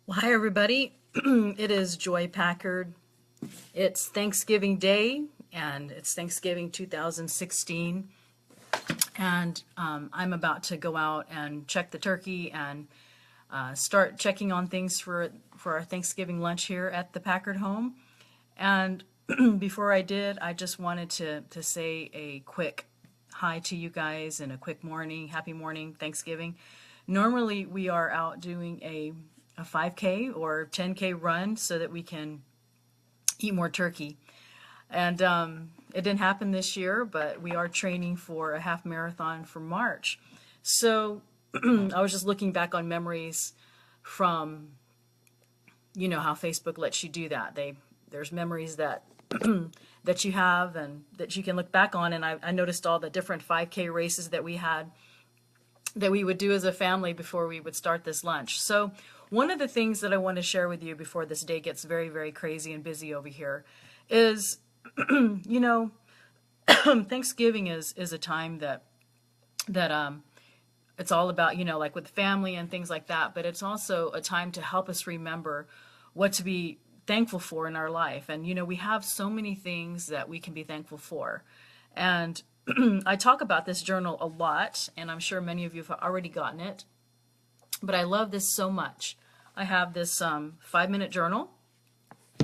Well, hi, everybody. It is Joy Packard. It's Thanksgiving Day, and it's Thanksgiving 2016. And I'm about to go out and check the turkey and start checking on things for our Thanksgiving lunch here at the Packard home. And before I did, I just wanted to say a quick hi to you guys and a quick morning, happy morning, Thanksgiving. Normally, we are out doing a 5K or 10K run so that we can eat more turkey. And it didn't happen this year, but we are training for a half marathon for March. So I was just looking back on memories from, how Facebook lets you do that. There's memories that that you have and that you can look back on. And I noticed all the different 5K races that we had that we would do as a family before we would start this lunch. So one of the things that I want to share with you before this day gets very, very crazy and busy over here is, you know, Thanksgiving is a time that it's all about, like with family and things like that, but it's also a time to help us remember what to be thankful for in our life. And, we have so many things that we can be thankful for. And I talk about this journal a lot, and I'm sure many of you have already gotten it, but I love this so much. I have this 5-minute journal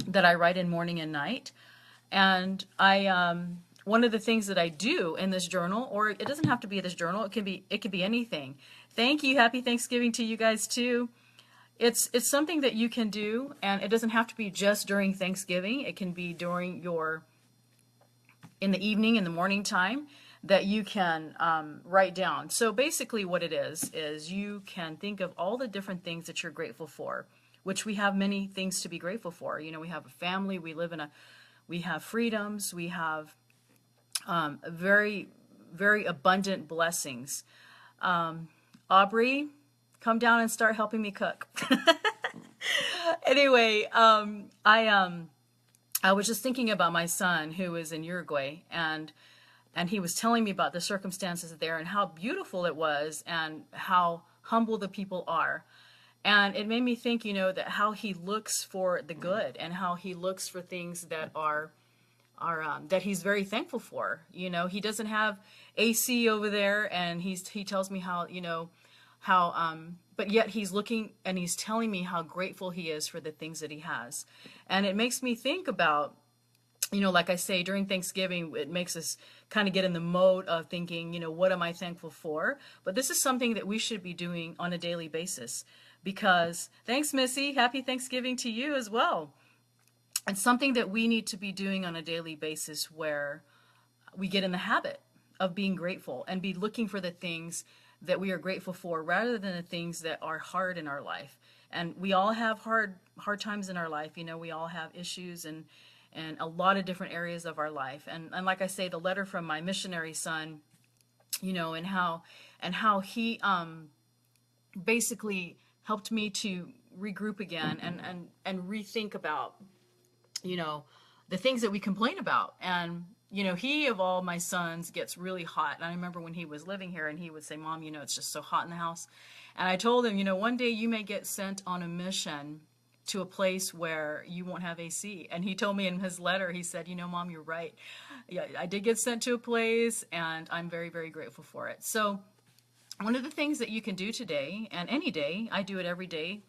that I write in morning and night. And one of the things that I do in this journal, or it doesn't have to be this journal, it could be anything. Thank you. Happy Thanksgiving to you guys too. It's something that you can do, and it doesn't have to be just during Thanksgiving. It can be during in the evening, in the morning time, that you can write down. So basically what it is you can think of all the different things that you're grateful for, which we have many things to be grateful for. We have a family, we have freedoms, we have very, very abundant blessings. Aubrey, come down and start helping me cook. Anyway, I was just thinking about my son who is in Uruguay, and he was telling me about the circumstances there and how beautiful it was and how humble the people are. And it made me think, that how he looks for the good and how he looks for things that are that he's very thankful for. He doesn't have AC over there, and he tells me how but yet he's looking and he's telling me how grateful he is for the things that he has. And it makes me think about, like I say, during Thanksgiving, it makes us kind of get in the mode of thinking, what am I thankful for? But this is something that we should be doing on a daily basis because, thanks, Missy. Happy Thanksgiving to you as well. It's something that we need to be doing on a daily basis where we get in the habit of being grateful and be looking for the things that we are grateful for rather than the things that are hard in our life. And we all have hard times in our life. We all have issues and a lot of different areas of our life. And like I say, the letter from my missionary son, and how he basically helped me to regroup again and rethink about, the things that we complain about. And he of all my sons gets really hot. And I remember when he was living here and he would say, Mom, it's just so hot in the house. And I told him, one day you may get sent on a mission to a place where you won't have AC. And he told me in his letter, he said, Mom, you're right. Yeah, I did get sent to a place and I'm very, very grateful for it. So one of the things that you can do today and any day, I do it every day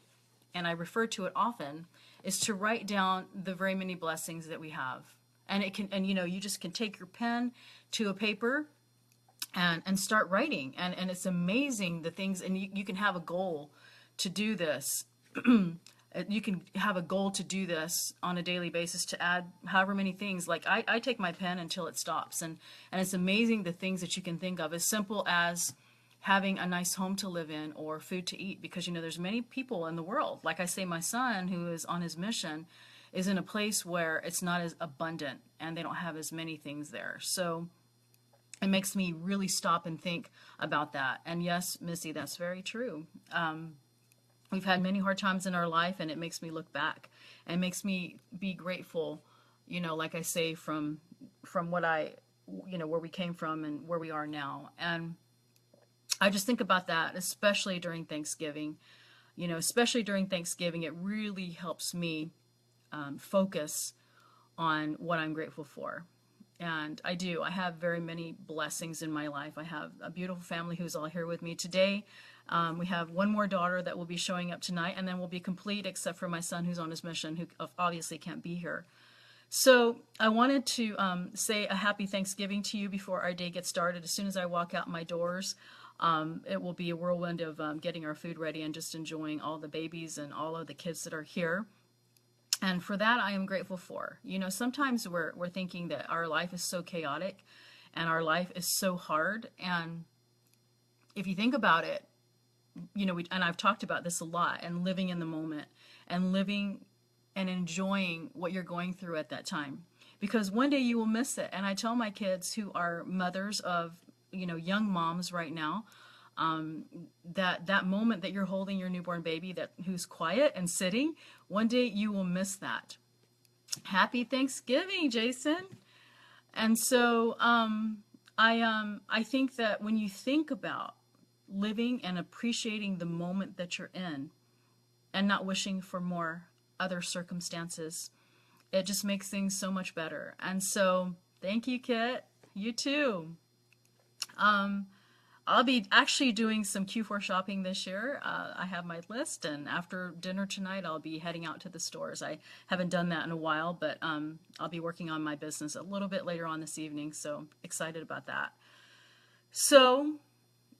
and I refer to it often, is to write down the very many blessings that we have. And you just can take your pen to a paper and start writing. And it's amazing the things, and you can have a goal to do this. You can have a goal to do this on a daily basis to add however many things. Like I take my pen until it stops. And it's amazing the things that you can think of, as simple as having a nice home to live in or food to eat. Because, there's many people in the world. Like I say, my son who is on his mission is in a place where it's not as abundant and they don't have as many things there. So it makes me really stop and think about that. And yes, Missy, that's very true. We've had many hard times in our life, and it makes me look back and makes me be grateful, like I say, from what where we came from and where we are now. And I just think about that, especially during Thanksgiving. You know, especially during Thanksgiving, it really helps me focus on what I'm grateful for. And I do. I have very many blessings in my life. I have a beautiful family who's all here with me today. We have one more daughter that will be showing up tonight, and then we'll be complete except for my son who's on his mission, who obviously can't be here. So I wanted to say a happy Thanksgiving to you before our day gets started. As soon as I walk out my doors, it will be a whirlwind of getting our food ready and just enjoying all the babies and all of the kids that are here. And for that, I am grateful for. You know, sometimes we're thinking that our life is so chaotic and our life is so hard. And if you think about it, you know, and I've talked about this a lot, and living in the moment and living and enjoying what you're going through at that time. Because one day you will miss it. And I tell my kids who are mothers of, you know, young moms right now, that moment that you're holding your newborn baby who's quiet and sitting, one day you will miss that. Happy Thanksgiving, Jason. And so I think that when you think about living and appreciating the moment that you're in and not wishing for more other circumstances, it just makes things so much better. And so thank you, Kit. You too. I'll be actually doing some Q4 shopping this year. I have my list, and after dinner tonight, I'll be heading out to the stores. I haven't done that in a while, but I'll be working on my business a little bit later on this evening, so excited about that. So,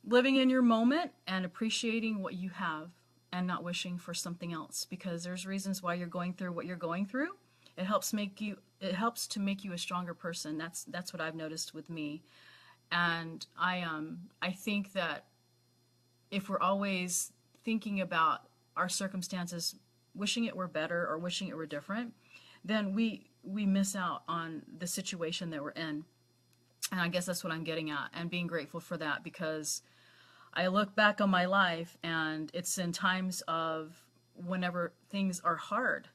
living in your moment and appreciating what you have and not wishing for something else, because there's reasons why you're going through what you're going through. It helps to make you a stronger person. That's what I've noticed with me. And I think that if we're always thinking about our circumstances, wishing it were better or wishing it were different, then we miss out on the situation that we're in. And I guess that's what I'm getting at, and being grateful for that, because I look back on my life and it's in times of whenever things are hard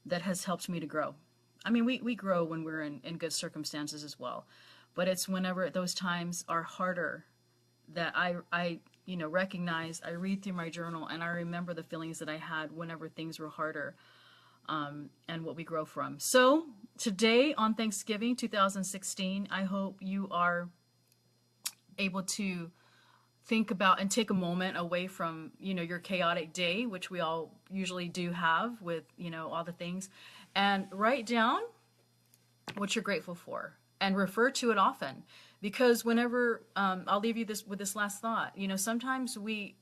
that has helped me to grow. I mean, we grow when we're in good circumstances as well. But it's whenever those times are harder that I recognize, I read through my journal, and I remember the feelings that I had whenever things were harder, and what we grow from. So today on Thanksgiving 2016, I hope you are able to think about and take a moment away from, your chaotic day, which we all usually do have with, all the things, and write down what you're grateful for. And refer to it often, because whenever I'll leave you with this last thought. Sometimes we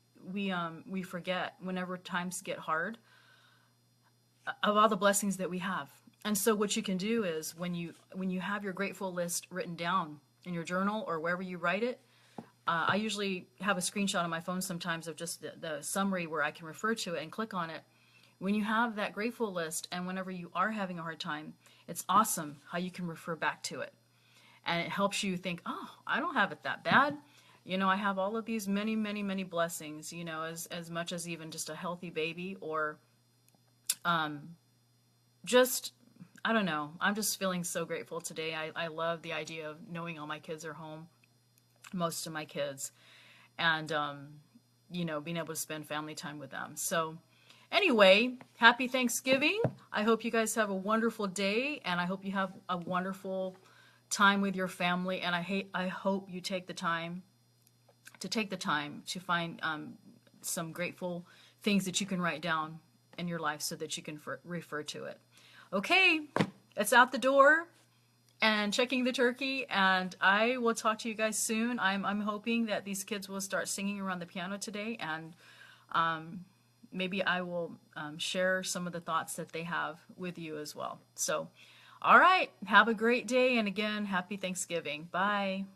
forget whenever times get hard of all the blessings that we have. And so what you can do is when you have your grateful list written down in your journal or wherever you write it, I usually have a screenshot on my phone sometimes of just the summary where I can refer to it and click on it. When you have that grateful list, and whenever you are having a hard time, it's awesome how you can refer back to it. And it helps you think, oh, I don't have it that bad. I have all of these many, many, many blessings, as much as even just a healthy baby, or just, I don't know. I'm just feeling so grateful today. I love the idea of knowing all my kids are home, most of my kids, and, being able to spend family time with them. So anyway, happy Thanksgiving. I hope you guys have a wonderful day, and I hope you have a wonderful time with your family, and I hope you take the time to find some grateful things that you can write down in your life so that you can refer to it. Okay, it's out the door and checking the turkey, and I will talk to you guys soon. I'm hoping that these kids will start singing around the piano today, and maybe I will share some of the thoughts that they have with you as well. So all right, have a great day, and again, happy Thanksgiving. Bye.